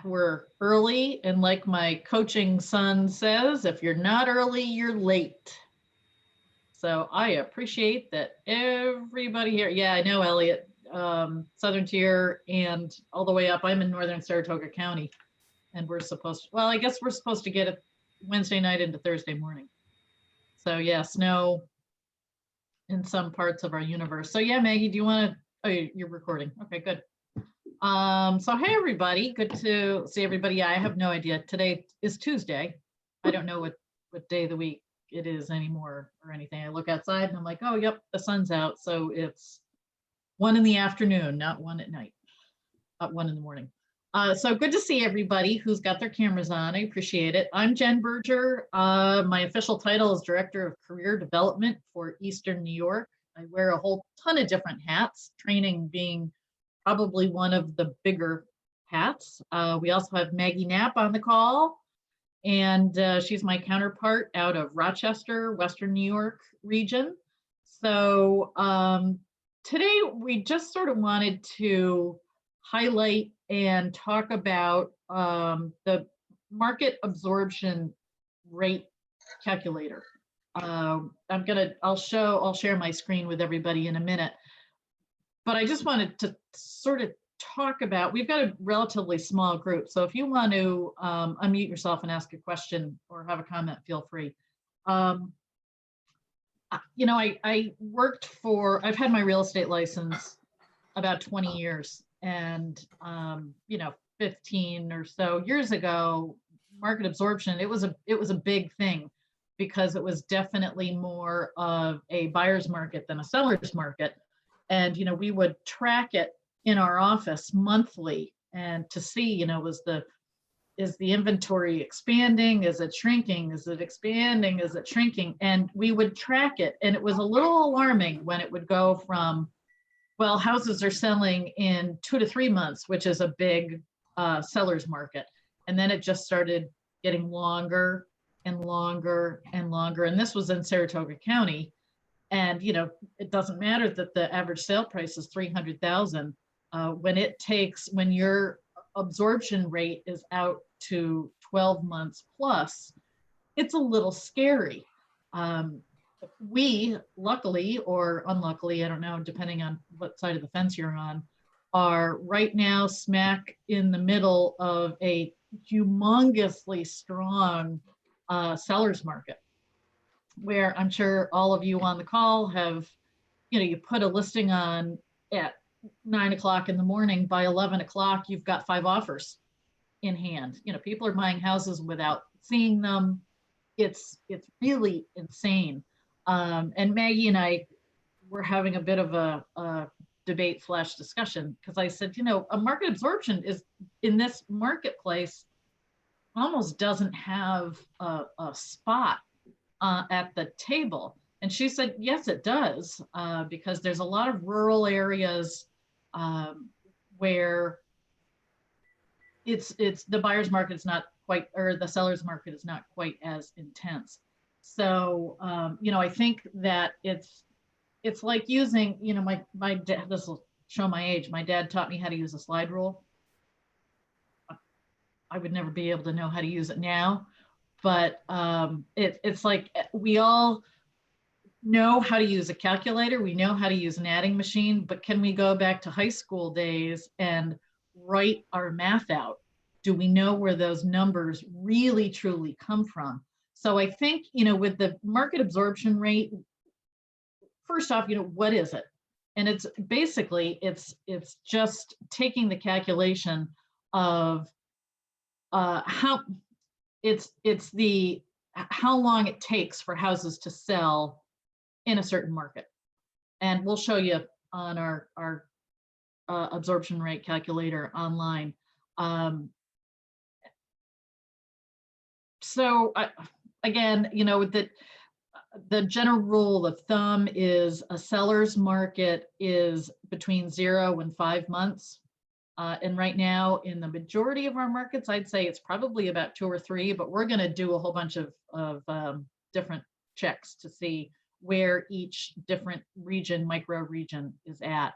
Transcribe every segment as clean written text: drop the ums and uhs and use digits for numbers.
we're early, and like my coaching son says, if you're not early, you're late. So I appreciate that everybody here. Yeah, I know, Elliot, Southern Tier and all the way up. I'm in Northern Saratoga County, and we're supposed to, well, I guess we're supposed to get it Wednesday night into Thursday morning. So yeah, snow in some parts of our universe. So yeah, Maggie, do you want to, oh, you're recording. Okay, good. So hey, everybody, good to see everybody. Yeah, I have no idea. Today is Tuesday. I don't know what day of the week it is anymore or anything. I look outside and I'm like, oh, yep, the sun's out. So it's 1 in the afternoon, not 1 at night, not 1 in the morning. So good to see everybody who's got their cameras on. I appreciate it. I'm Jen Berger. My official title is Director of Career Development for Eastern New York. I wear a whole ton of different hats, training being probably one of the bigger hats. We also have Maggie Knapp on the call, and she's my counterpart out of Rochester, Western New York region. So today we just sort of wanted to highlight and talk about the market absorption rate calculator. I'll share my screen with everybody in a minute. But I just wanted to sort of talk about, we've got a relatively small group. So if you want to unmute yourself and ask a question or have a comment, feel free. You know, I've had my real estate license about 20 years. And, you know, 15 or so years ago, market absorption, it was a big thing because it was definitely more of a buyer's market than a seller's market. And, you know, we would track it in our office monthly and to see, you know, is the inventory expanding? Is it shrinking? Is it expanding? Is it shrinking? And we would track it. And it was a little alarming when it would go from, well, houses are selling in 2 to 3 months, which is a big seller's market. And then it just started getting longer and longer and longer. And this was in Saratoga County. And, you know, it doesn't matter that the average sale price is 300,000. When your absorption rate is out to 12 months plus, it's a little scary. We, luckily or unluckily, I don't know, depending on what side of the fence you're on, are right now smack in the middle of a humongously strong seller's market, where I'm sure all of you on the call have, you know, you put a listing on at 9 o'clock in the morning, by 11 o'clock, you've got 5 offers in hand. You know, people are buying houses without seeing them. It's really insane. And Maggie and I were having a bit of a debate / discussion because I said, you know, a market absorption is in this marketplace almost doesn't have a spot at the table. And she said, yes, it does, because there's a lot of rural areas where it's the buyer's market is not quite, or the seller's market is not quite as intense. So, you know, I think that it's like using, you know, my dad, this will show my age. My dad taught me how to use a slide rule. I would never be able to know how to use it now, but it's like we all know how to use a calculator. We know how to use an adding machine, but can we go back to high school days and write our math out? Do we know where those numbers really truly come from? So I think, you know, with the market absorption rate, first off, you know, what is it? And it's basically, it's just taking the calculation of how long it takes for houses to sell in a certain market. And we'll show you on our absorption rate calculator online. So again, you know, the general rule of thumb is a seller's market is between 0 and 5 months. And right now in the majority of our markets, I'd say it's probably about 2 or 3, but we're going to do a whole bunch of different checks to see where each different region, micro region is at.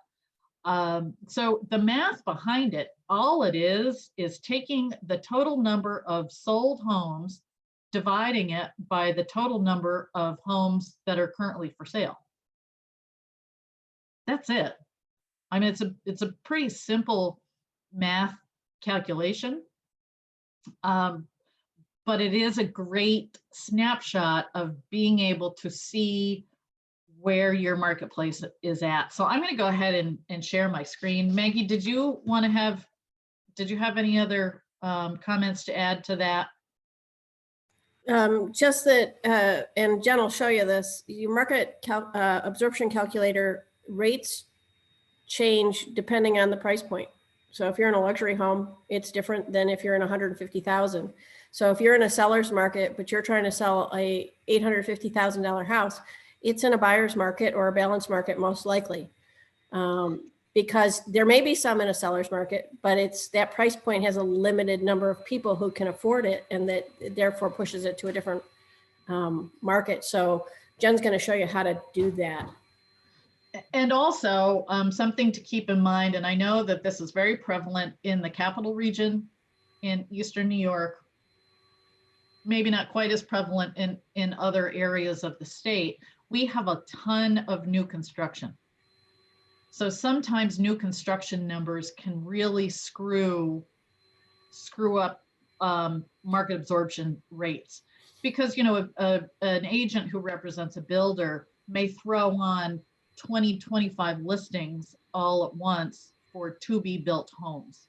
So the math behind it, all it is taking the total number of sold homes, dividing it by the total number of homes that are currently for sale. That's it. I mean, it's a pretty simple math calculation, but it is a great snapshot of being able to see where your marketplace is at. So I'm going to go ahead and share my screen. Maggie, did you have any other comments to add to that? Just that, and Jen will show you this, your market absorption calculator rates change depending on the price point. So if you're in a luxury home, it's different than if you're in 150,000. So if you're in a seller's market, but you're trying to sell a $850,000 house, it's in a buyer's market or a balanced market, most likely. Because there may be some in a seller's market, but it's that price point has a limited number of people who can afford it, and that therefore pushes it to a different market. So Jen's going to show you how to do that. And also something to keep in mind, and I know that this is very prevalent in the capital region in Eastern New York, maybe not quite as prevalent in other areas of the state. We have a ton of new construction. So sometimes new construction numbers can really screw up market absorption rates, because, you know, an agent who represents a builder may throw on 20, 25 listings all at once for to-be-built homes.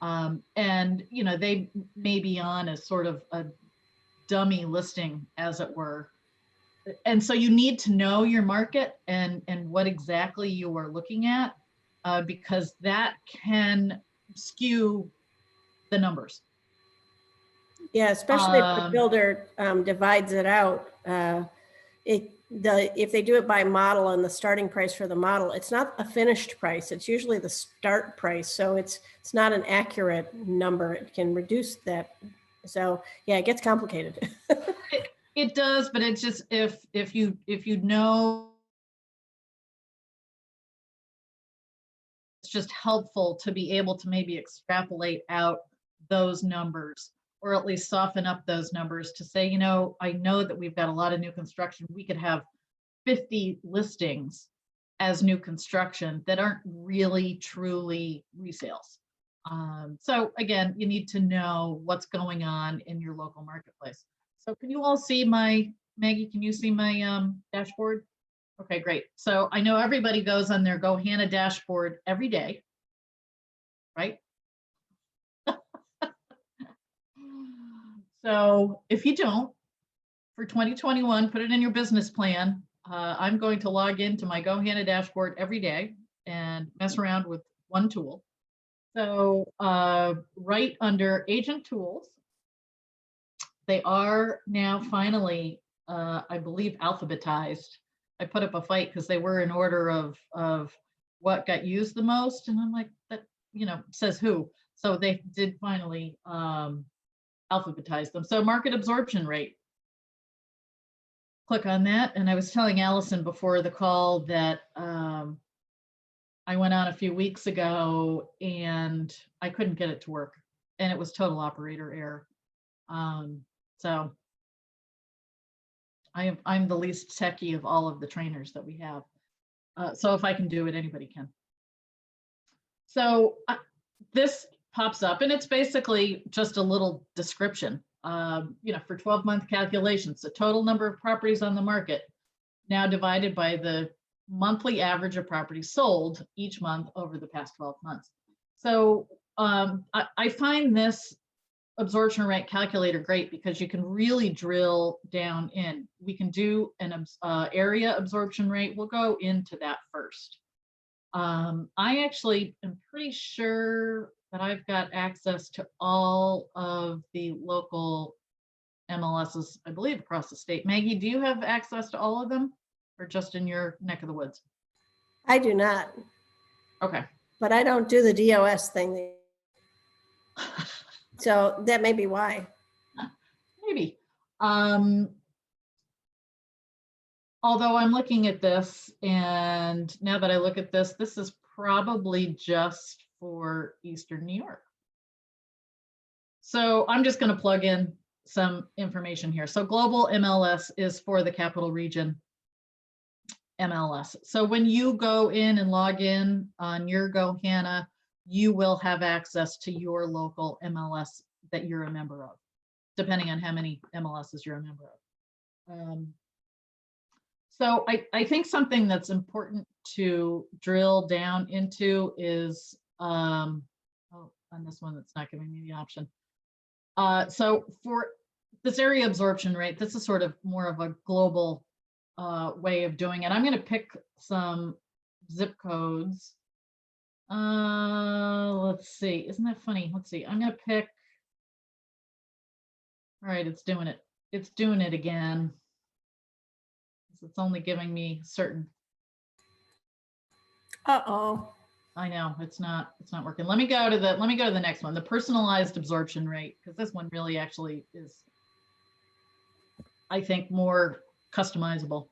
And, you know, they may be on as sort of a dummy listing, as it were. And so you need to know your market and what exactly you are looking at, because that can skew the numbers. Yeah, especially if the builder divides it out. If they do it by model and the starting price for the model, it's not a finished price. It's usually the start price. So it's not an accurate number. It can reduce that. So yeah, it gets complicated. It does, but it's just if you know, it's just helpful to be able to maybe extrapolate out those numbers, or at least soften up those numbers to say, you know, I know that we've got a lot of new construction. We could have 50 listings as new construction that aren't really truly resales. So again, you need to know what's going on in your local marketplace. So can you all see Maggie, can you see my dashboard? Okay, great. So I know everybody goes on their Go Hannah dashboard every day, right? So if you don't, for 2021, put it in your business plan. I'm going to log into my Go Hannah dashboard every day and mess around with one tool. So right under agent tools, they are now finally, I believe, alphabetized. I put up a fight because they were in order of what got used the most. And I'm like, that, you know, says who. So they did finally alphabetize them. So market absorption rate. Click on that. And I was telling Allison before the call that I went on a few weeks ago and I couldn't get it to work. And it was total operator error. So I'm the least techie of all of the trainers that we have. So if I can do it, anybody can. So this pops up and it's basically just a little description, you know, for 12-month calculations, the total number of properties on the market now divided by the monthly average of properties sold each month over the past 12 months. So I find this absorption rate calculator great because you can really drill down in. We can do an area absorption rate. We'll go into that first. I actually am pretty sure that I've got access to all of the local MLSs, I believe, across the state. Maggie, do you have access to all of them or just in your neck of the woods? I do not. Okay. But I don't do the DOS thing. So that may be why. Maybe. Although I'm looking at this, and now that I look at this, this is probably just for Eastern New York. So I'm just going to plug in some information here. So global MLS is for the capital region MLS. So when you go in and log in on your GoHanna, you will have access to your local MLS that you're a member of, depending on how many MLSs you're a member of. So I think something that's important to drill down into is, oh, on this one, that's not giving me the option. So for this area absorption rate, this is sort of more of a global way of doing it. I'm going to pick some zip codes. Let's see. Isn't that funny? Let's see. I'm going to pick. All right, it's doing it. It's doing it again. It's only giving me certain. Uh-oh. I know it's not working. Let me go to the next one, the personalized absorption rate, because this one really actually is, I think, more customizable.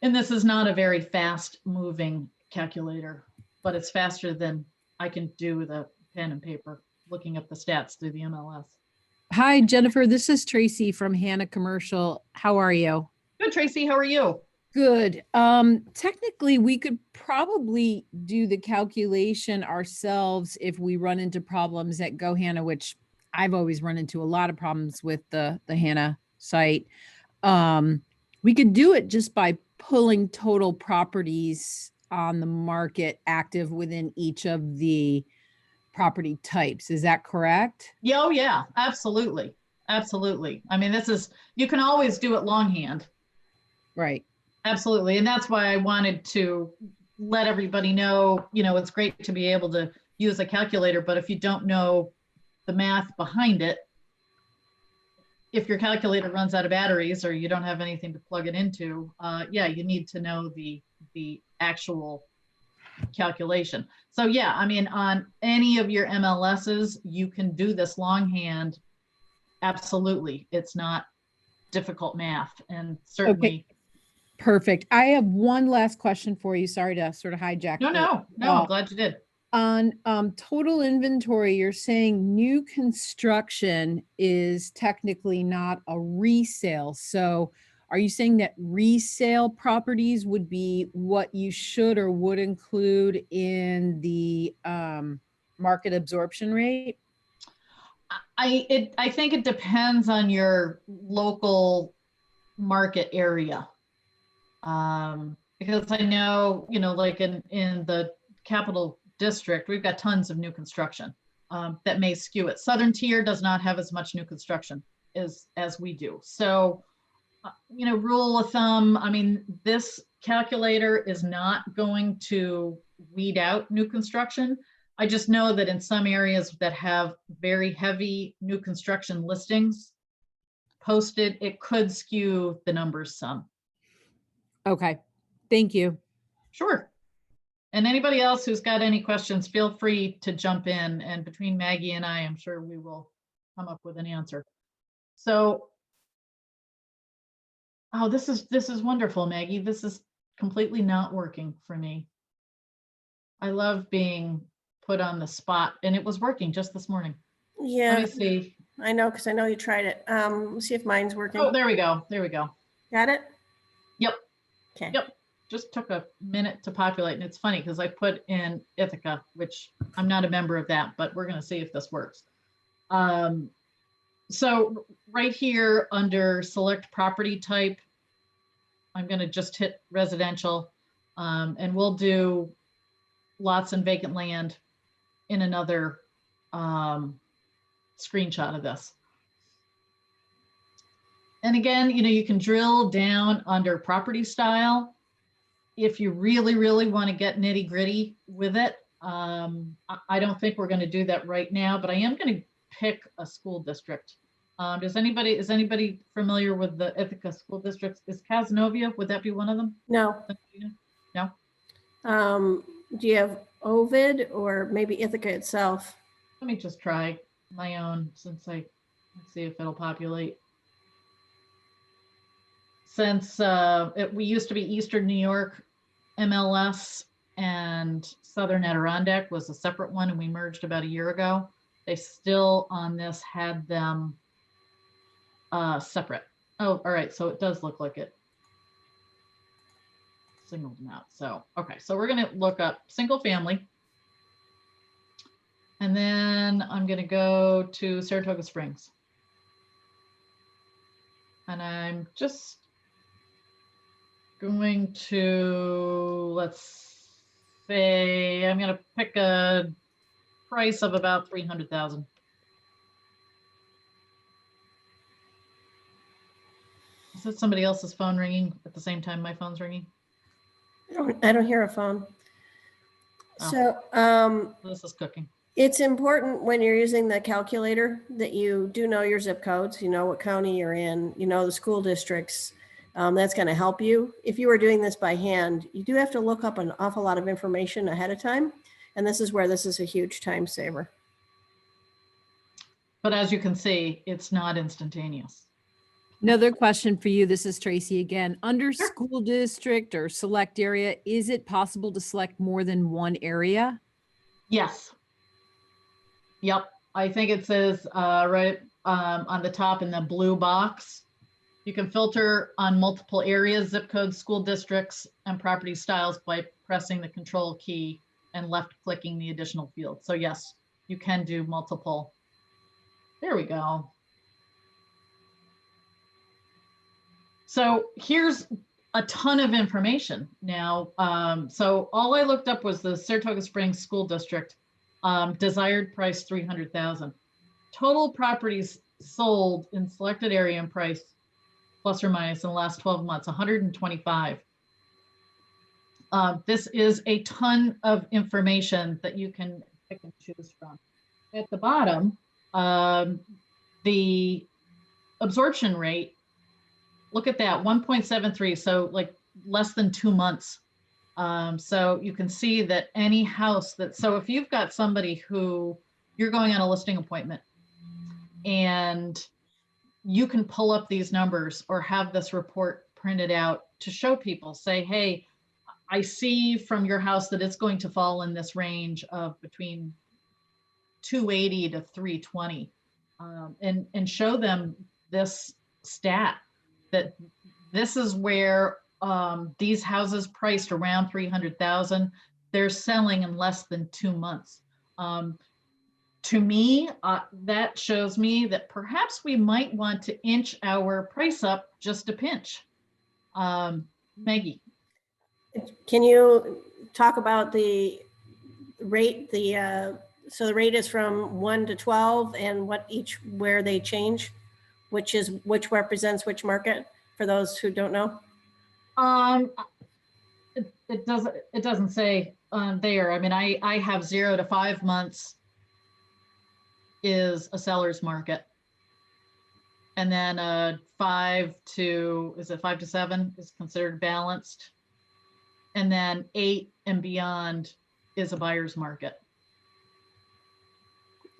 And this is not a very fast moving calculator, but it's faster than I can do with a pen and paper, looking up the stats through the MLS. Hi, Jennifer. This is Tracy from Hannah Commercial. How are you? Good, Tracy. How are you? Good. Technically, we could probably do the calculation ourselves if we run into problems at GoHanna, which I've always run into a lot of problems with the Hannah site. We could do it just by pulling total properties on the market active within each of the property types. Is that correct? Yeah, oh yeah, absolutely. Absolutely. I mean, you can always do it longhand. Right. Absolutely. And that's why I wanted to let everybody know, it's great to be able to use a calculator, but if you don't know the math behind it, if your calculator runs out of batteries or you don't have anything to plug it into, yeah, you need to know the actual calculation. So yeah, I mean, on any of your MLSs, you can do this longhand. Absolutely. It's not difficult math, and certainly. Okay. Perfect. I have one last question for you. Sorry to sort of hijack. No, I'm glad you did. On total inventory, you're saying new construction is technically not a resale. So are you saying that resale properties would be what you should or would include in the market absorption rate? I think it depends on your local market area. Because I know, like in the capital district, we've got tons of new construction that may skew it. Southern tier does not have as much new construction as we do. So, rule of thumb, I mean, this calculator is not going to weed out new construction. I just know that in some areas that have very heavy new construction listings posted, it could skew the numbers some. Okay, thank you. Sure. And anybody else who's got any questions, feel free to jump in. And between Maggie and I'm sure we will come up with an answer. So, oh, this is wonderful, Maggie. This is completely not working for me. I love being put on the spot, and it was working just this morning. Yeah. Let me see. I know, because I know you tried it. Let's see if mine's working. Oh, there we go. There we go. Got it? Yep. Okay. Yep. Just took a minute to populate. And it's funny because I put in Ithaca, which I'm not a member of that, but we're going to see if this works. So right here under select property type, I'm going to just hit residential, and we'll do lots and vacant land in another screenshot of this. And again, you can drill down under property style if you really, really want to get nitty gritty with it. I don't think we're going to do that right now, but I am going to pick a school district. Is anybody familiar with the Ithaca school districts? Is Cazenovia, would that be one of them? No. No? Do you have Ovid or maybe Ithaca itself? Let me just try my own let's see if it'll populate. Since we used to be Eastern New York, MLS and Southern Adirondack was a separate one, and we merged about a year ago. They still on this had them separate. Oh, all right. So it does look like it singled them out. So, okay. So we're going to look up single family. And then I'm going to go to Saratoga Springs. And I'm just going to, let's say, I'm going to pick a price of about 300,000. Is it somebody else's phone ringing at the same time my phone's ringing? I don't hear a phone. Oh. So This is cooking. it's important when you're using the calculator that you do know your zip codes, you know what county you're in, you know the school districts. That's going to help you. If you were doing this by hand, you do have to look up an awful lot of information ahead of time. And this is where this is a huge time saver. But as you can see, it's not instantaneous. Another question for you. This is Tracy again. Under school district or select area, is it possible to select more than one area? Yes. Yep. I think it says right on the top in the blue box, you can filter on multiple areas, zip codes, school districts, and property styles by pressing the control key and left clicking the additional field. So yes, you can do multiple. There we go. So here's a ton of information now. So all I looked up was the Saratoga Springs School District, desired price 300,000. Total properties sold in selected area and price plus or minus in the last 12 months, 125. This is a ton of information that you can pick and choose from. At the bottom, the absorption rate, look at that, 1.73, so like less than 2 months. So you can see that any house that, so if you've got somebody who you're going on a listing appointment and you can pull up these numbers or have this report printed out to show people, say, hey, I see from your house that it's going to fall in this range of between 280 to 320, and show them this stat that this is where these houses priced around 300,000, they're selling in less than 2 months. To me, that shows me that perhaps we might want to inch our price up just a pinch. Maggie. Can you talk about the rate? So the rate is from 1 to 12 and where they change, which represents which market for those who don't know? It doesn't say there. I mean, I have 0 to 5 months is a seller's market. And then 5 to 7 is considered balanced. And then 8 and beyond is a buyer's market.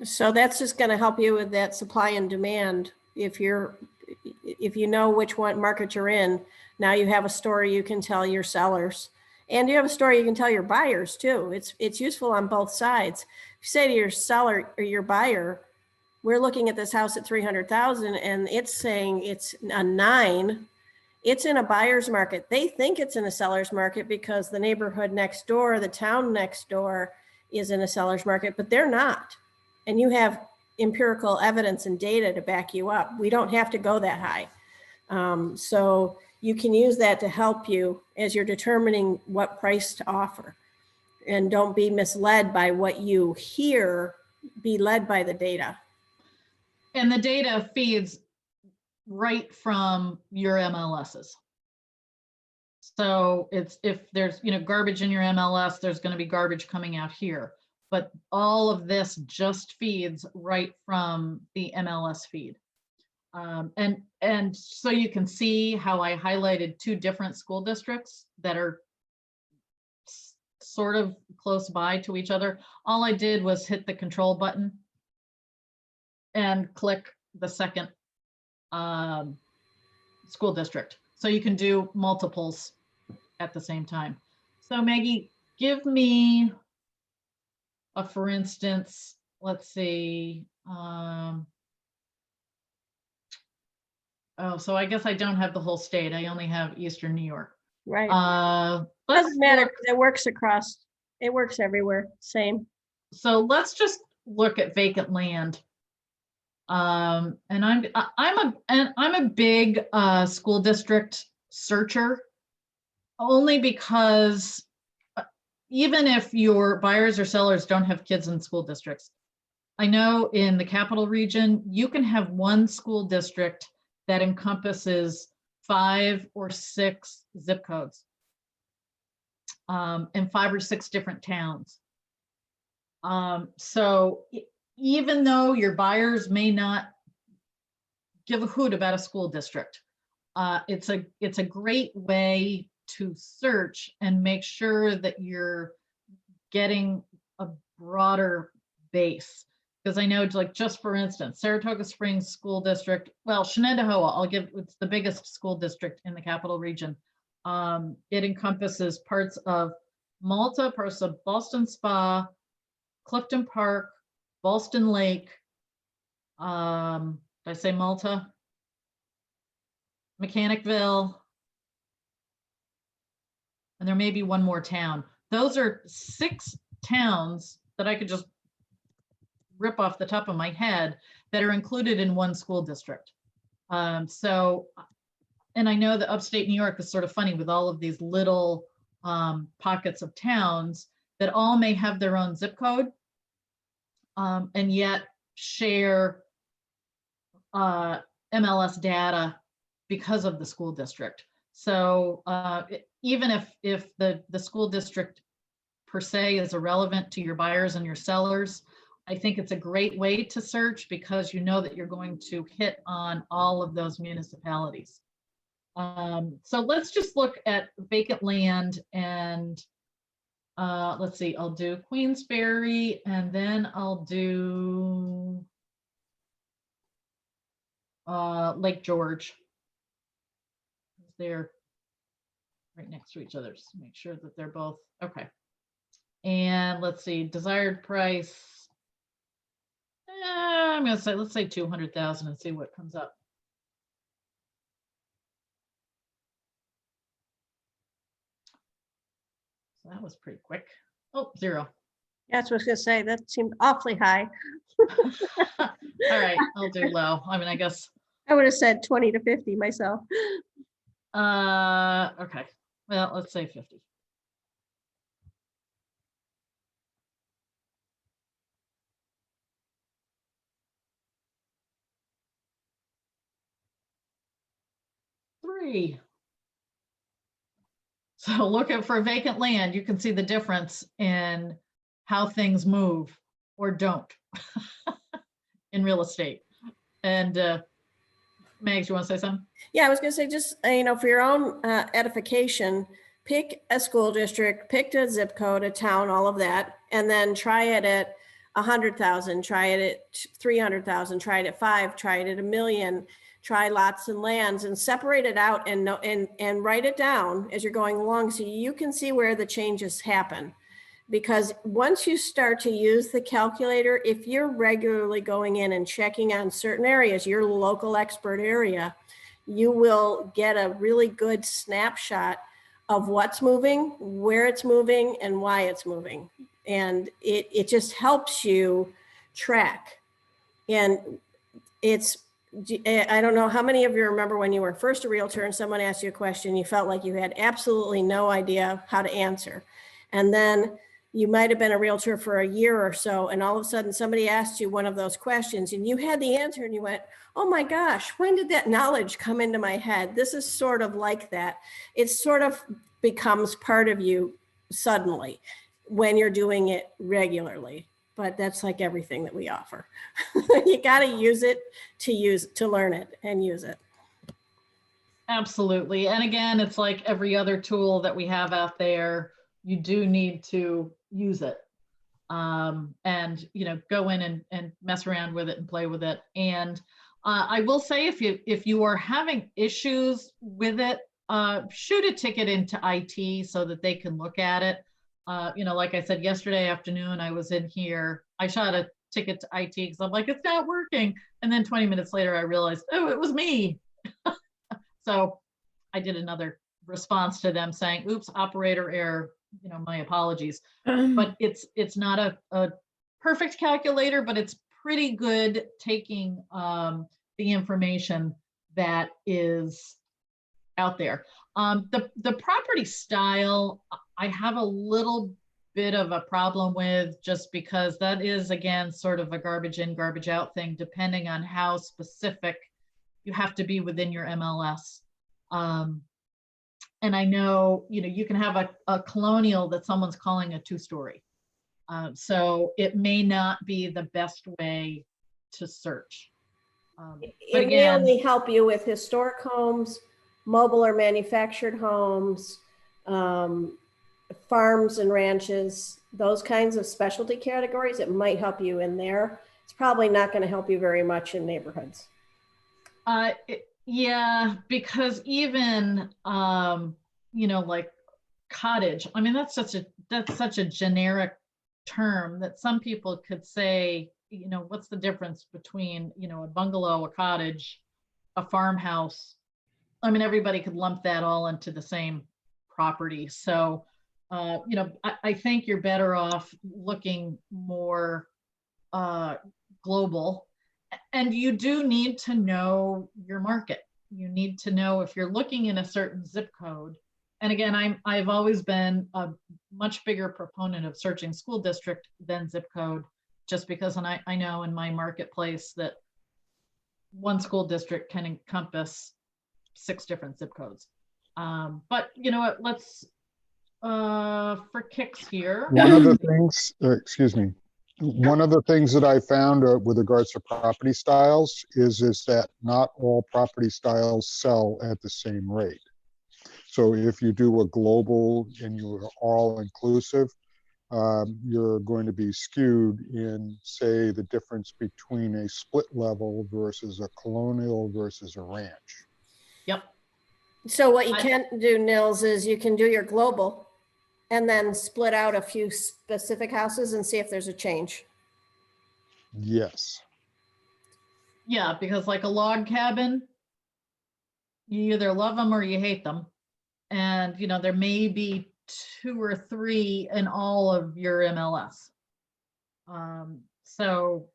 So that's just going to help you with that supply and demand. If you know which one market you're in, now you have a story you can tell your sellers, and you have a story you can tell your buyers too. It's useful on both sides. If you say to your seller or your buyer, we're looking at this house at 300,000 and it's saying it's a 9, it's in a buyer's market. They think it's in a seller's market because the neighborhood next door, the town next door is in a seller's market, but they're not. And you have empirical evidence and data to back you up. We don't have to go that high. So you can use that to help you as you're determining what price to offer. And don't be misled by what you hear, be led by the data. And the data feeds right from your MLSs. So if there's garbage in your MLS, there's going to be garbage coming out here. But all of this just feeds right from the MLS feed. And so you can see how I highlighted 2 different school districts that are sort of close by to each other. All I did was hit the control button and click the second school district. So you can do multiples at the same time. So Maggie, give me for instance, let's see. Oh, so I guess I don't have the whole state. I only have Eastern New York. Right. Let's Doesn't matter look- 'cause it works across, it works everywhere, same. So let's just look at vacant land. And I'm a big school district searcher, only because even if your buyers or sellers don't have kids in school districts, I know in the capital region, you can have one school district that encompasses 5 or 6 zip codes, and 5 or 6 different towns. So even though your buyers may not give a hoot about a school district, it's a great way to search and make sure that you're getting a broader base. Because I know, like, just for instance, Saratoga Springs School District, well, Shenandoah, it's the biggest school district in the capital region. It encompasses parts of Malta, parts of Boston Spa, Clifton Park, Boston Lake. Did I say Malta? Mechanicville. And there may be one more town. Those are 6 towns that I could just rip off the top of my head that are included in one school district. So, and I know that upstate New York is sort of funny with all of these little pockets of towns that all may have their own zip code, and yet share MLS data because of the school district. So even if the school district per se is irrelevant to your buyers and your sellers, I think it's a great way to search because you know that you're going to hit on all of those municipalities. So let's just look at vacant land, and let's see, I'll do Queensberry, and then I'll do Lake George. They're right next to each other, just to make sure that they're both okay. And let's see, desired price. I'm gonna say, let's say 200,000 and see what comes up. So that was pretty quick. Oh, 0. Yeah, that's what I was gonna say. That seemed awfully high. All right, I'll do low. I mean, I guess. I would have said 20 to 50 myself. Okay. Well, let's say 50. Three. So looking for vacant land, you can see the difference in how things move or don't in real estate. And Megs, you want to say something? Yeah, I was gonna say, just, for your own edification, pick a school district, pick a zip code, a town, all of that, and then try it at 100,000, try it at 300,000, try it at 5, try it at 1 million, try lots and lands, and separate it out and write it down as you're going along so you can see where the changes happen. Because once you start to use the calculator, if you're regularly going in and checking on certain areas, your local expert area, you will get a really good snapshot of what's moving, where it's moving, and why it's moving. And it just helps you track. And I don't know how many of you remember when you were first a realtor and someone asked you a question, you felt like you had absolutely no idea how to answer. And then you might have been a realtor for a year or so, and all of a sudden somebody asked you one of those questions and you had the answer and you went, oh my gosh, when did that knowledge come into my head? This is sort of like that. It sort of becomes part of you suddenly when you're doing it regularly. But that's like everything that we offer. You got to use it to learn it and use it. Absolutely. And again, it's like every other tool that we have out there, you do need to use it. And go in and mess around with it and play with it. And I will say, if you are having issues with it, shoot a ticket into IT so that they can look at it. Like I said, yesterday afternoon, I was in here, I shot a ticket to IT because I'm like, it's not working. And then 20 minutes later, I realized, oh, it was me. So I did another response to them saying, oops, operator error, my apologies. But it's not a perfect calculator, but it's pretty good taking the information that is out there. The property style, I have a little bit of a problem with, just because that is, again, sort of a garbage in, garbage out thing, depending on how specific you have to be within your MLS. And I know, you can have a colonial that someone's calling a 2-story. So it may not be the best way to search. But It may again, only help you with historic homes, mobile or manufactured homes, farms and ranches, those kinds of specialty categories. It might help you in there. It's probably not going to help you very much in neighborhoods. Yeah, because even like cottage, I mean, that's such a generic term that some people could say, what's the difference between, a bungalow, a cottage, a farmhouse? I mean, everybody could lump that all into the same property. So, I think you're better off looking more global. And you do need to know your market. You need to know if you're looking in a certain zip code. And again, I've always been a much bigger proponent of searching school district than zip code, just because, and I know in my marketplace that one school district can encompass 6 different zip codes. But you know what, let's, for kicks here. One of the things, excuse me, one of the things that I found with regards to property styles is that not all property styles sell at the same rate. So if you do a global and you're all inclusive, you're going to be skewed in, say, the difference between a split level versus a colonial versus a ranch. Yep. So what you can do, Nils, is you can do your global and then split out a few specific houses and see if there's a change. Yes. Yeah, because like a log cabin, you either love them or you hate them. And, there may be 2 or 3 in all of your MLS. So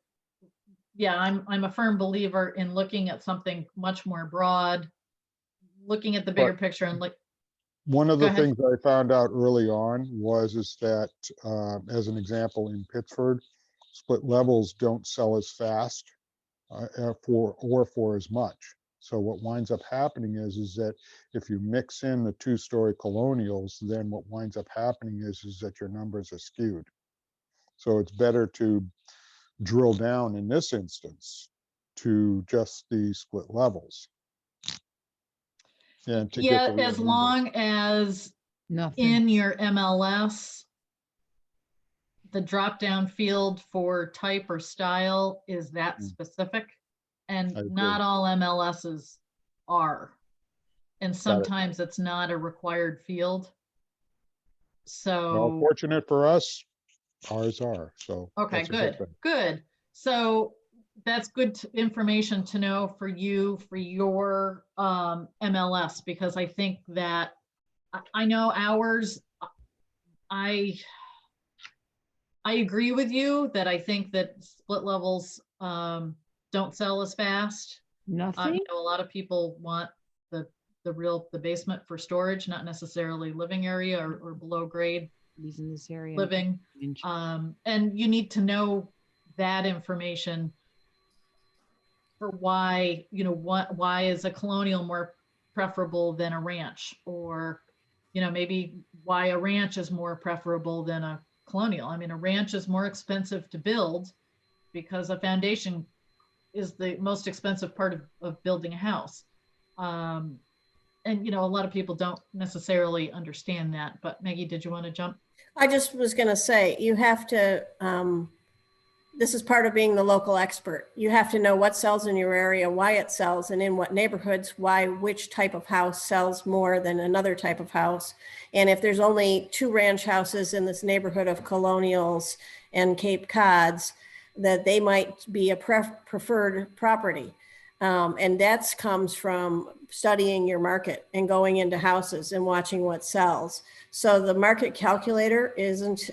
yeah, I'm a firm believer in looking at something much more broad, looking at the bigger picture and like. One of Go the ahead. things I found out early on is that, as an example, in Pittsford, split levels don't sell as fast for as much. So what winds up happening is that if you mix in the 2-story colonials, then what winds up happening is that your numbers are skewed. So it's better to drill down in this instance to just the split levels. And to get the real as numbers. long as Nothing. in your MLS, the drop-down field for type or style is that specific, and not all MLSs are. And sometimes it's not a required field. So well, fortunate for us, ours are. So okay, good. So that's good information to know for you, for your MLS, because I think that I know ours, I agree with you that I think that split levels don't sell as fast. Nothing. A lot of people want the basement for storage, not necessarily living area or below grade In this area. living. And you need to know that information for why, why is a colonial more preferable than a ranch, or, maybe why a ranch is more preferable than a colonial. I mean, a ranch is more expensive to build because a foundation is the most expensive part of building a house. And, a lot of people don't necessarily understand that, but Maggie, did you want to jump? I just was going to say, you have to This is part of being the local expert. You have to know what sells in your area, why it sells, and in what neighborhoods, why which type of house sells more than another type of house. And if there's only 2 ranch houses in this neighborhood of colonials and Cape Cods, that they might be a preferred property. And that comes from studying your market and going into houses and watching what sells. So the market calculator isn't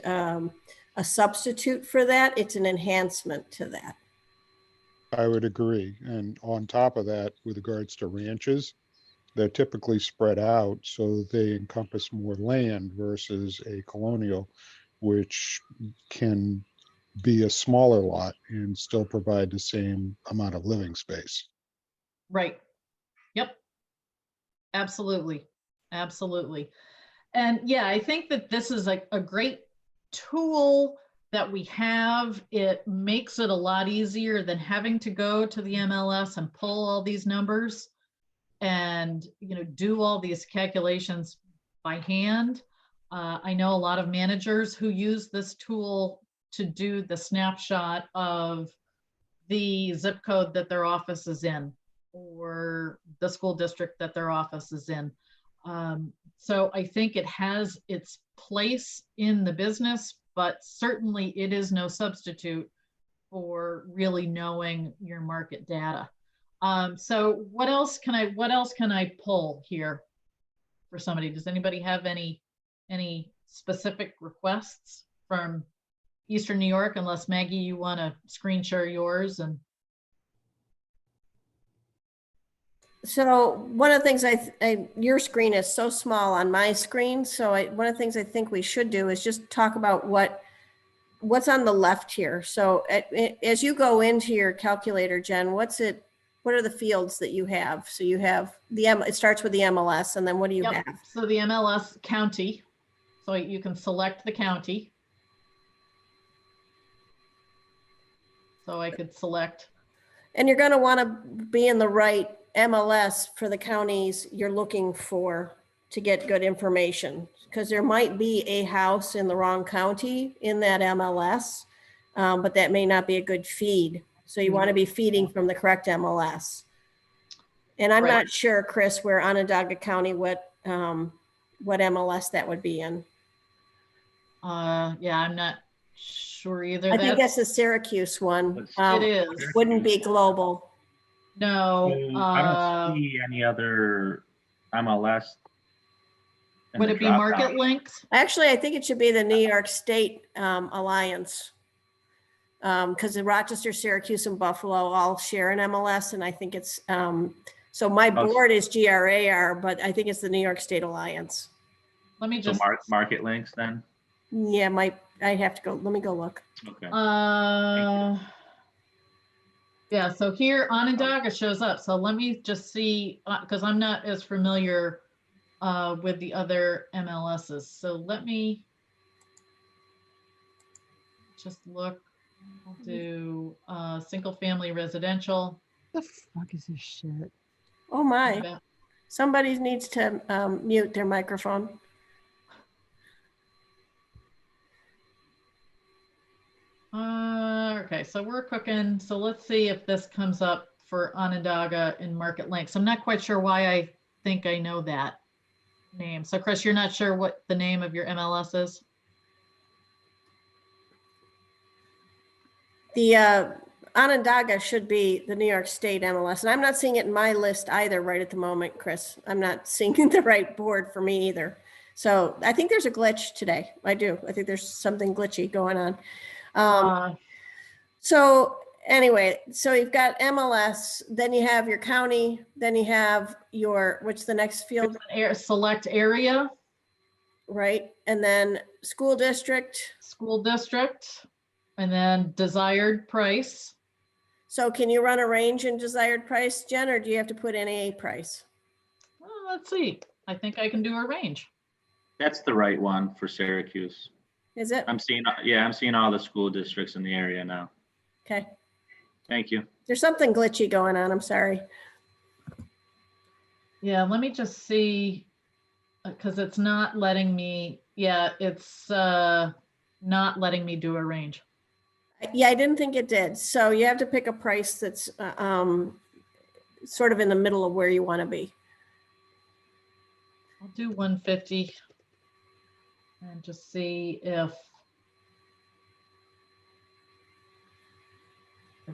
a substitute for that. It's an enhancement to that. I would agree. And on top of that, with regards to ranches, they're typically spread out so they encompass more land versus a colonial, which can be a smaller lot and still provide the same amount of living space. Right. Yep. Absolutely. Absolutely. And yeah, I think that this is a great tool that we have. It makes it a lot easier than having to go to the MLS and pull all these numbers and, do all these calculations by hand. I know a lot of managers who use this tool to do the snapshot of the zip code that their office is in or the school district that their office is in. So I think it has its place in the business, but certainly it is no substitute for really knowing your market data. So what else can I pull here for somebody? Does anybody have any specific requests from Eastern New York? Unless Maggie, you want to screen share yours. And so one of the things your screen is so small on my screen. So one of the things I think we should do is just talk about what's on the left here. So as you go into your calculator, Jen, what are the fields that you have? So you have it starts with the MLS, and then what do you have? So the MLS county. So you can select the county. So I could select. And you're going to want to be in the right MLS for the counties you're looking for to get good information, because there might be a house in the wrong county in that MLS, but that may not be a good feed. So you want to be feeding from the correct MLS. And I'm not sure, Chris, where Onondaga County, what MLS that would be in. Yeah, I'm not sure either. I think that's the Syracuse one. It is. Wouldn't be global. No. I don't see any other MLS. Would it be market links? Actually, I think it should be the New York State Alliance, because the Rochester, Syracuse, and Buffalo all share an MLS, and I think it's so my board is GRAR, but I think it's the New York State Alliance. Let me just market links then. Yeah, I have to go. Let me go look. Okay. Yeah, so here Onondaga shows up. So let me just see, because I'm not as familiar with the other MLSs. So let me just look. I'll do single family residential. The fuck is this shit? Oh my! Somebody needs to mute their microphone. Okay, so we're cooking. So let's see if this comes up for Onondaga in market links. I'm not quite sure why I think I know that name. So Chris, you're not sure what the name of your MLS is? The Onondaga should be the New York State MLS, and I'm not seeing it in my list either right at the moment, Chris. I'm not seeing the right board for me either. So I think there's a glitch today. I do. I think there's something glitchy going on. So anyway, so you've got MLS, then you have your county, then you have what's the next field? Select area. Right. And then school district. School district. And then desired price. So can you run a range in desired price, Jen, or do you have to put in a price? Well, let's see. I think I can do a range. That's the right one for Syracuse. Is it? I'm seeing all the school districts in the area now. Okay. Thank you. There's something glitchy going on. I'm sorry. Yeah, let me just see, because it's not letting me, it's not letting me do a range. Yeah, I didn't think it did. So you have to pick a price that's sort of in the middle of where you want to be. I'll do 150 and just see if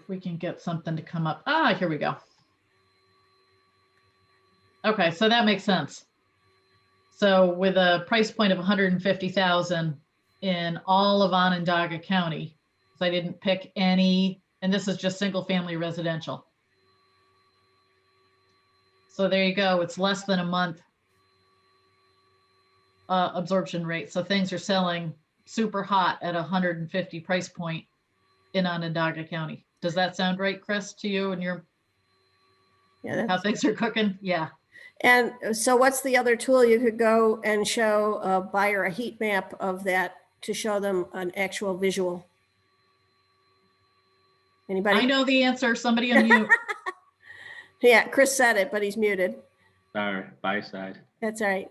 we can get something to come up. Ah, here we go. Okay, so that makes sense. So with a price point of 150,000 in all of Onondaga County, because I didn't pick any, and this is just single family residential. So there you go. It's less than a month absorption rate. So things are selling super hot at 150 price point in Onondaga County. Does that sound right, Chris, to you and your Yeah. how things are cooking? Yeah. And so what's the other tool? You could go and show a buyer a heat map of that to show them an actual visual. Anybody? I know the answer. Somebody unmute. Yeah, Chris said it, but he's muted. Sorry, buy side. That's all right.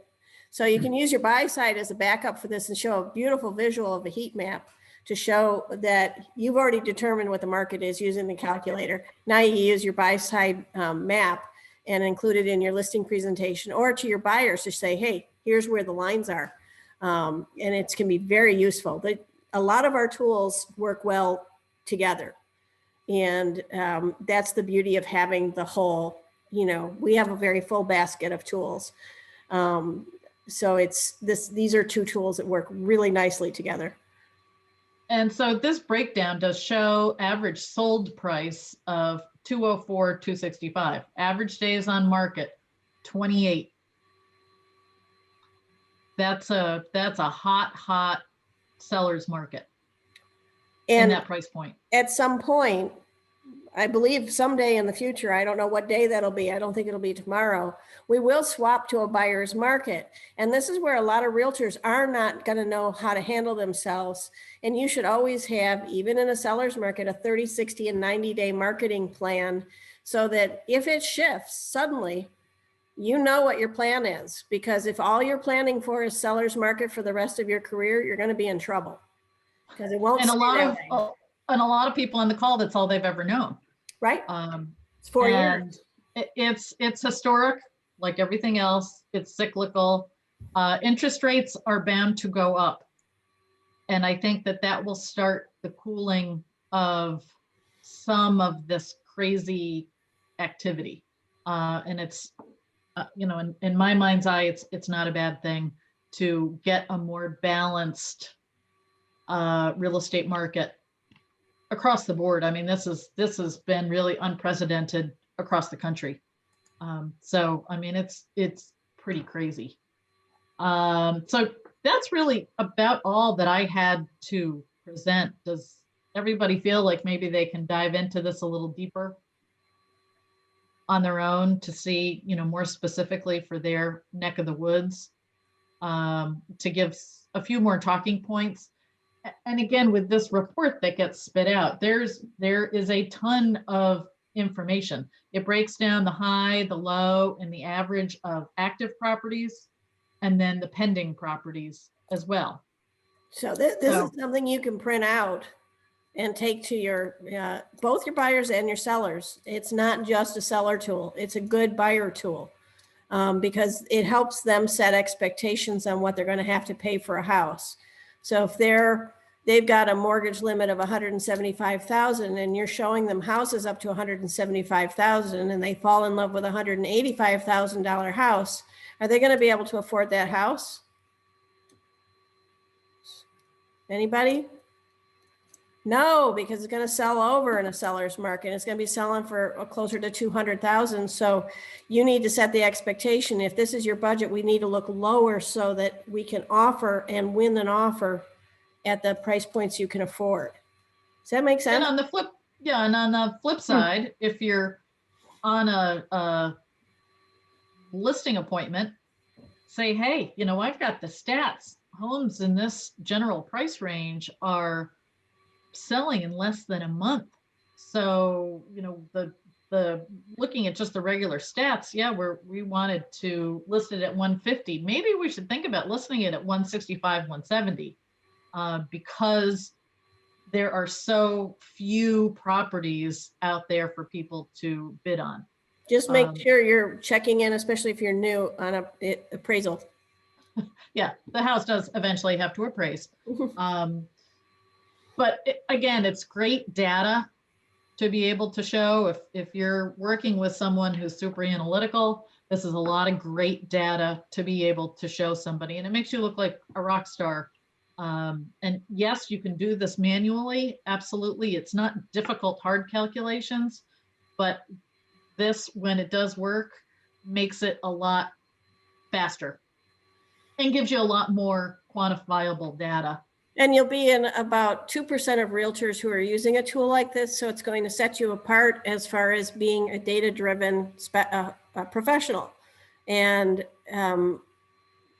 So you can use your buy side as a backup for this and show a beautiful visual of a heat map to show that you've already determined what the market is using the calculator. Now you use your buy side map and include it in your listing presentation or to your buyers to say, hey, here's where the lines are. And it can be very useful. But a lot of our tools work well together. And that's the beauty of having the whole, you know, we have a very full basket of tools. So these are two tools that work really nicely together. And so this breakdown does show average sold price of 204, 265. Average days on market, 28. That's a hot seller's market in And that price point. at some point, I believe someday in the future, I don't know what day that'll be. I don't think it'll be tomorrow. We will swap to a buyer's market. And this is where a lot of realtors are not going to know how to handle themselves. And you should always have, even in a seller's market, a 30, 60, and 90-day marketing plan so that if it shifts suddenly, you know what your plan is. Because if all you're planning for is seller's market for the rest of your career, you're going to be in trouble. Because it won't And stay that way. a lot of people on the call, that's all they've ever known. Right? It's 4 years. It's historic, like everything else. It's cyclical. Interest rates are bound to go up. And I think that will start the cooling of some of this crazy activity. And it's, you know, in my mind's eye, it's not a bad thing to get a more balanced real estate market across the board. I mean, this has been really unprecedented across the country. So, I mean, it's pretty crazy. So that's really about all that I had to present. Does everybody feel like maybe they can dive into this a little deeper on their own to see, you know, more specifically for their neck of the woods, to give a few more talking points? And again, with this report that gets spit out, there is a ton of information. It breaks down the high, the low, and the average of active properties, and then the pending properties as well. So this is something you can print out and take to your both your buyers and your sellers. It's not just a seller tool; it's a good buyer tool because it helps them set expectations on what they're going to have to pay for a house. So if they've got a mortgage limit of $175,000 and you're showing them houses up to $175,000 and they fall in love with a $185,000 house, are they going to be able to afford that house? Anybody? No, because it's going to sell over in a seller's market. It's going to be selling for closer to $200,000. So you need to set the expectation. If this is your budget, we need to look lower so that we can offer and win an offer at the price points you can afford. Does that make sense? And on the flip side, if you're on a listing appointment, say, hey, you know, I've got the stats. Homes in this general price range are selling in less than a month. So, you know, the looking at just the regular stats, yeah, we wanted to list it at 150. Maybe we should think about listing it at 165, 170, because there are so few properties out there for people to bid on. Just make sure you're checking in, especially if you're new on a appraisal. Yeah, the house does eventually have to appraise. But again, it's great data to be able to show if you're working with someone who's super analytical, this is a lot of great data to be able to show somebody, and it makes you look like a rock star. And yes, you can do this manually. Absolutely. It's not difficult, hard calculations, but this, when it does work, makes it a lot faster and gives you a lot more quantifiable data. And you'll be in about 2% of realtors who are using a tool like this. So it's going to set you apart as far as being a data-driven professional. And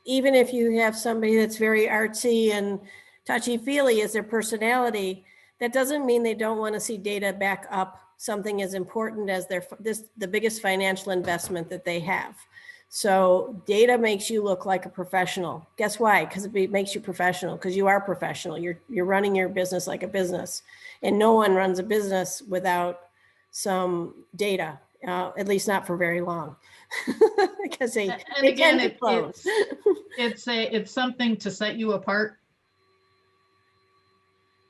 even if you have somebody that's very artsy and touchy-feely as their personality, that doesn't mean they don't want to see data back up something as important as the biggest financial investment that they have. So data makes you look like a professional. Guess why? Because it makes you professional, because you are professional. You're running your business like a business, and no one runs a business without some data, at least not for very long, because they again, tend to close. It's something to set you apart.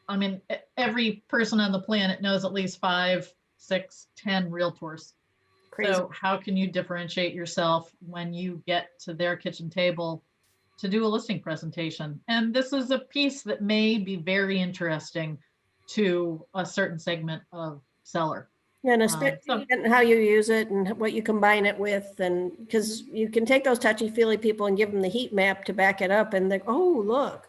I mean, every person on the planet knows at least 5, 6, 10 realtors. Crazy. So how can you differentiate yourself when you get to their kitchen table to do a listing presentation? And this is a piece that may be very interesting to a certain segment of seller. Yeah, and especially how you use it and what you combine it with, and because you can take those touchy-feely people and give them the heat map to back it up, and they're, oh, look,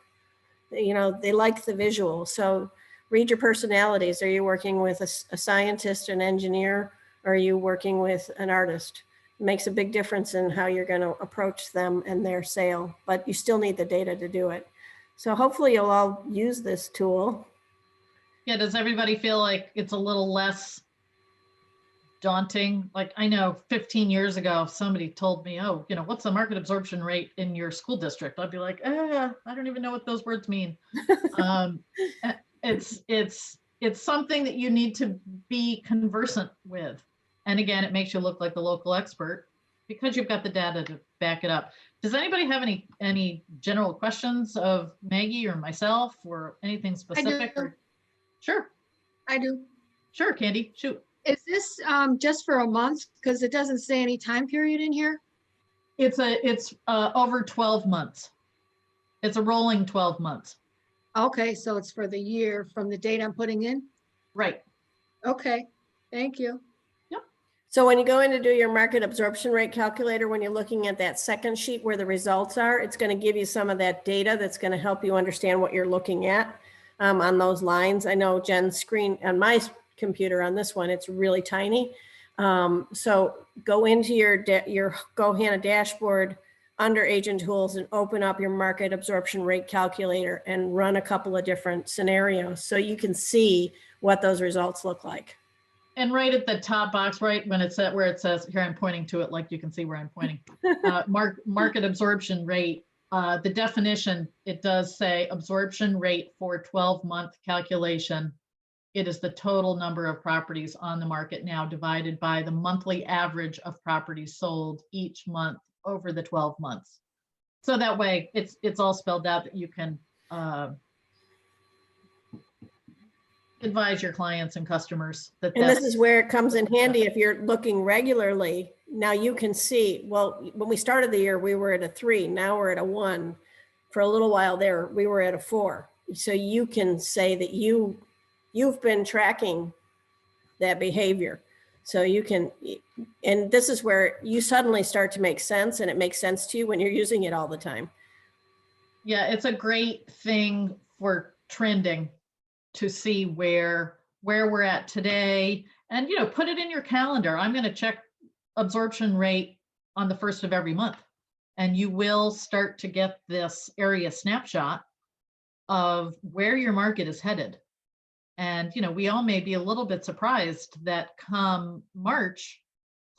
you know, they like the visual. So read your personalities. Are you working with a scientist, an engineer? Or are you working with an artist? It makes a big difference in how you're going to approach them and their sale, but you still need the data to do it. So hopefully you'll all use this tool. Yeah, does everybody feel like it's a little less daunting? Like, I know 15 years ago, somebody told me, oh, you know, what's the market absorption rate in your school district? I'd be like, I don't even know what those words mean. It's something that you need to be conversant with. And again, it makes you look like the local expert because you've got the data to back it up. Does anybody have any general questions of Maggie or myself or anything specific? Sure. I do. Sure, Candy, shoot. Is this just for a month? Because it doesn't say any time period in here. It's over 12 months. It's a rolling 12 months. Okay, so it's for the year from the date I'm putting in? Right. Okay, thank you. So when you go in to do your market absorption rate calculator, when you're looking at that second sheet where the results are, it's going to give you some of that data that's going to help you understand what you're looking at on those lines. I know Jen's screen on my computer on this one, it's really tiny. So go into your GoHanna dashboard under agent tools and open up your market absorption rate calculator and run a couple of different scenarios so you can see what those results look like. And right at the top box, right when it's at where it says, here I'm pointing to it, like you can see where I'm pointing, market absorption rate, the definition, it does say absorption rate for 12-month calculation. It is the total number of properties on the market now divided by the monthly average of properties sold each month over the 12 months. So that way it's all spelled out that you can advise your clients and customers that. And this is where it comes in handy if you're looking regularly. Now you can see, well, when we started the year, we were at a 3. Now we're at a 1. For a little while there, we were at a 4. So you can say that you've been tracking that behavior. So you can, and this is where you suddenly start to make sense, and it makes sense to you when you're using it all the time. Yeah, it's a great thing for trending to see where we're at today, and put it in your calendar. I'm going to check absorption rate on the 1st of every month, and you will start to get this area snapshot of where your market is headed. And we all may be a little bit surprised that come March,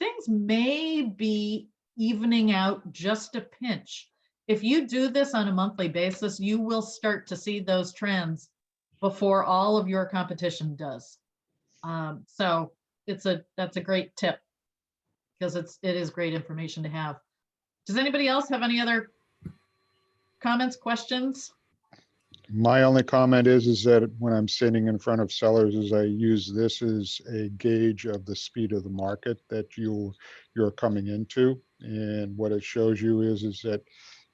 things may be evening out just a pinch. If you do this on a monthly basis, you will start to see those trends before all of your competition does. So that's a great tip because it is great information to have. Does anybody else have any other comments, questions? My only comment is that when I'm sitting in front of sellers, is I use this as a gauge of the speed of the market that you're coming into. And what it shows you is that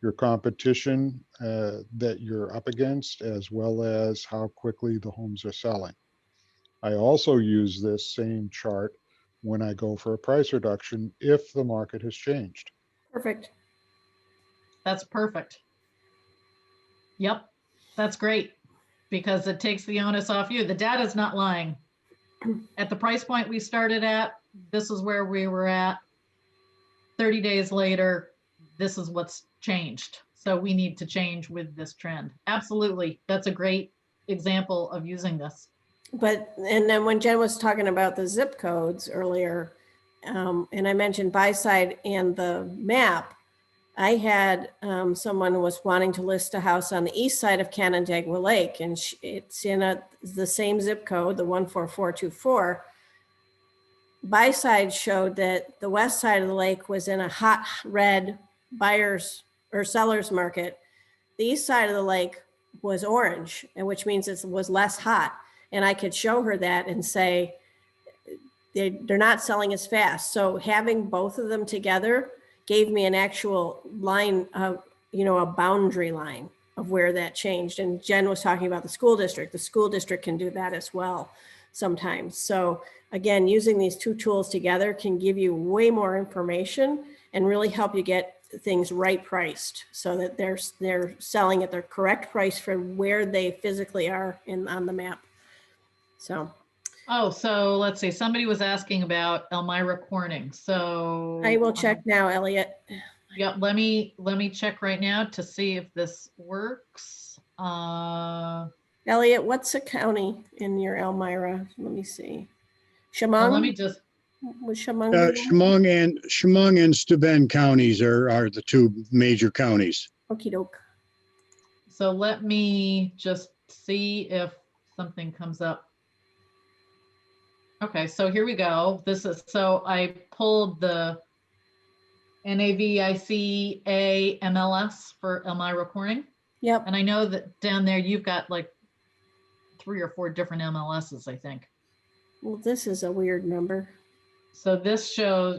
your competition that you're up against, as well as how quickly the homes are selling. I also use this same chart when I go for a price reduction if the market has changed. Perfect. That's perfect. Yep, that's great because it takes the onus off you. The data's not lying. At the price point we started at, this is where we were at. 30 days later, this is what's changed. So we need to change with this trend. Absolutely. That's a great example of using this. But, and then when Jen was talking about the zip codes earlier, and I mentioned buy side and the map, I had someone who was wanting to list a house on the east side of Canandaigua Lake, and it's in the same zip code, the 14424. Buy side showed that the west side of the lake was in a hot red buyers or sellers market. The east side of the lake was orange, and which means it was less hot. And I could show her that and say, they're not selling as fast. So having both of them together gave me an actual line of, a boundary line of where that changed. And Jen was talking about the school district. The school district can do that as well sometimes. So again, using these two tools together can give you way more information and really help you get things right priced so that they're selling at their correct price for where they physically are on the map. So. Oh, so let's see. Somebody was asking about Elmira Corning. So I will check now, Elliot. Yeah, let me check right now to see if this works. Elliot, what's a county in your Elmira? Let me see. Well, Chemung? let me just. Was Chemung? Chemung and Steuben counties are the two major counties. Okie doke. So let me just see if something comes up. Okay, so here we go. So I pulled the NAVICA MLS for Elmira Corning. Yep. And I know that down there you've got like 3 or 4 different MLSs, I think. Well, this is a weird number. So this shows,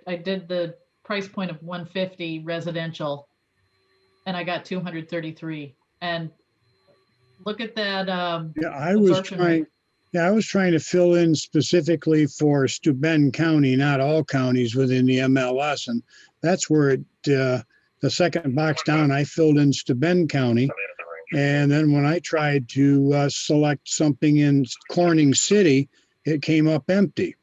I did the price point of 150 residential and I got 233. And look at that. I was trying to fill in specifically for Steuben County, not all counties within the MLS. And that's where the second box down, I filled in Steuben County. And then when I tried to select something in Corning City, it came up empty.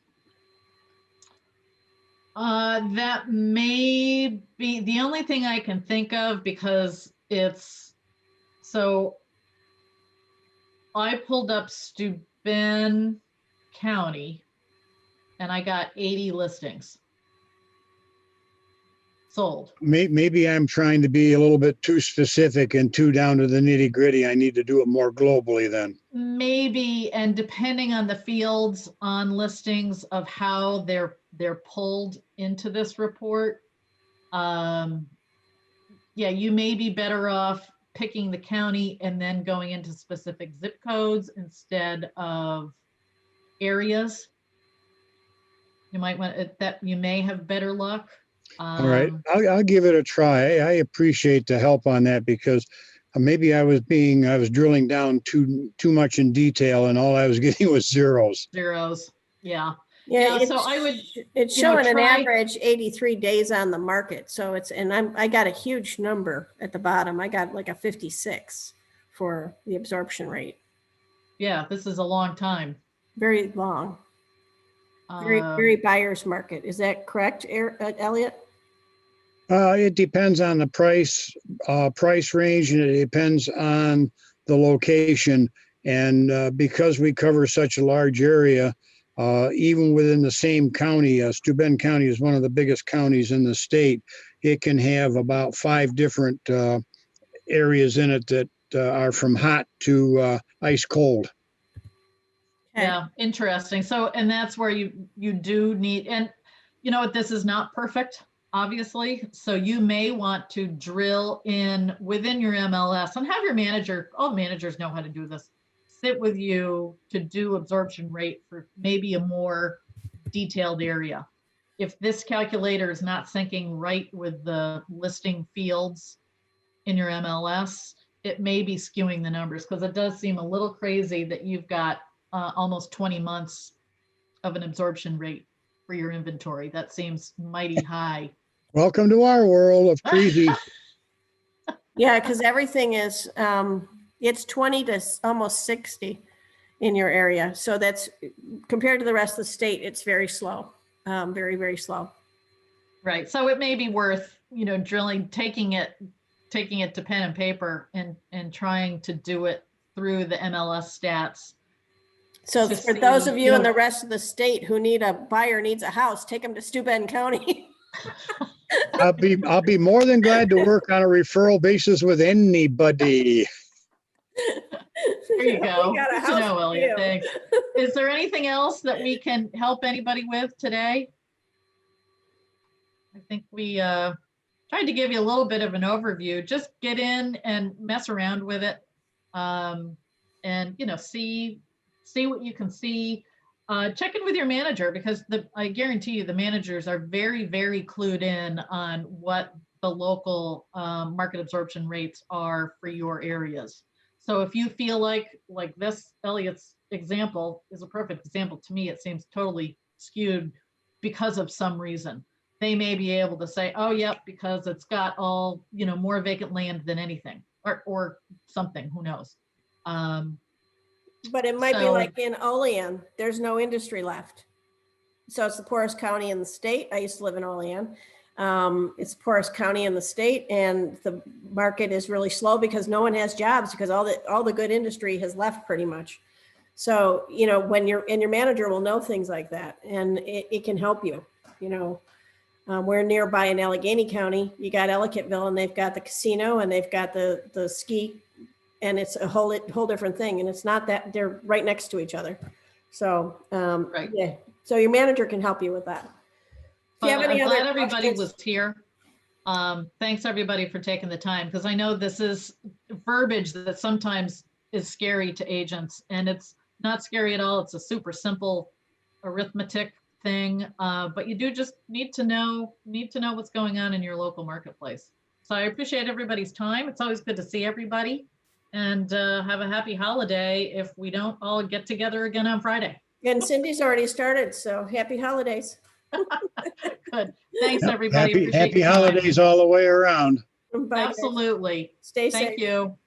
That may be the only thing I can think of because so I pulled up Steuben County and I got 80 listings sold. Maybe I'm trying to be a little bit too specific and too down to the nitty gritty. I need to do it more globally then. Maybe, and depending on the fields on listings of how they're pulled into this report, yeah, you may be better off picking the county and then going into specific zip codes instead of areas. You might want that. You may have better luck. All right, I'll give it a try. I appreciate the help on that because maybe I was drilling down too much in detail and all I was getting was zeros. Yeah. Yeah, so it's showing an average 83 days on the market. So I got a huge number at the bottom. I got like a 56 for the absorption rate. Yeah, this is a long time. Very long. Very buyer's market. Is that correct, Elliot? It depends on the price range, and it depends on the location. And because we cover such a large area, even within the same county, Steuben County is one of the biggest counties in the state. It can have about 5 different areas in it that are from hot to ice cold. Okay. Yeah, interesting. So, and that's where you do need, and you know what, this is not perfect, obviously. So you may want to drill in within your MLS and have your manager, all managers know how to do this, sit with you to do absorption rate for maybe a more detailed area. If this calculator is not syncing right with the listing fields in your MLS, it may be skewing the numbers, because it does seem a little crazy that you've got almost 20 months of an absorption rate for your inventory. That seems mighty high. Welcome to our world of crazy. Yeah, because everything is, it's 20 to almost 60 in your area. So that's, compared to the rest of the state, it's very slow, very, very slow. Right. So it may be worth, you know, drilling, taking it to pen and paper and trying to do it through the MLS stats. So To for those see, of you you in know- the rest of the state who need a buyer, needs a house, take them to Steuben County. I'll be more than glad to work on a referral basis with anybody. There you go. We got a Good to house know, for Elliot. you. Thanks. Is there anything else that we can help anybody with today? I think we tried to give you a little bit of an overview. Just get in and mess around with it, and you know, see what you can see. Check in with your manager, because I guarantee you the managers are very, very clued in on what the local market absorption rates are for your areas. So if you feel like this, Elliot's example is a perfect example to me, it seems totally skewed because of some reason. They may be able to say, oh, yep, because it's got all, you know, more vacant land than anything, or something, who knows? But it might be So- like in Olean, there's no industry left. So it's the poorest county in the state. I used to live in Olean. It's the poorest county in the state, and the market is really slow because no one has jobs, because all the good industry has left pretty much. So, you know, when your manager will know things like that, and it can help you, you know. We're nearby in Allegheny County. You got Ellicottville, and they've got the casino, and they've got the ski, and it's a whole different thing. And it's not that they're right next to each other. So, Right. yeah. So your manager can help you with that. If you But have any I'm other glad everybody questions- was here. Thanks everybody for taking the time, because I know this is verbiage that sometimes is scary to agents, and it's not scary at all. It's a super simple arithmetic thing, but you do just need to know what's going on in your local marketplace. So I appreciate everybody's time. It's always good to see everybody, and have a happy holiday if we don't all get together again on Friday. And Cindy's already started, so happy holidays. Good. Thanks, everybody. Appreciate Happy your time. holidays all the way around. Bye, guys. Absolutely. Stay safe. Thank you.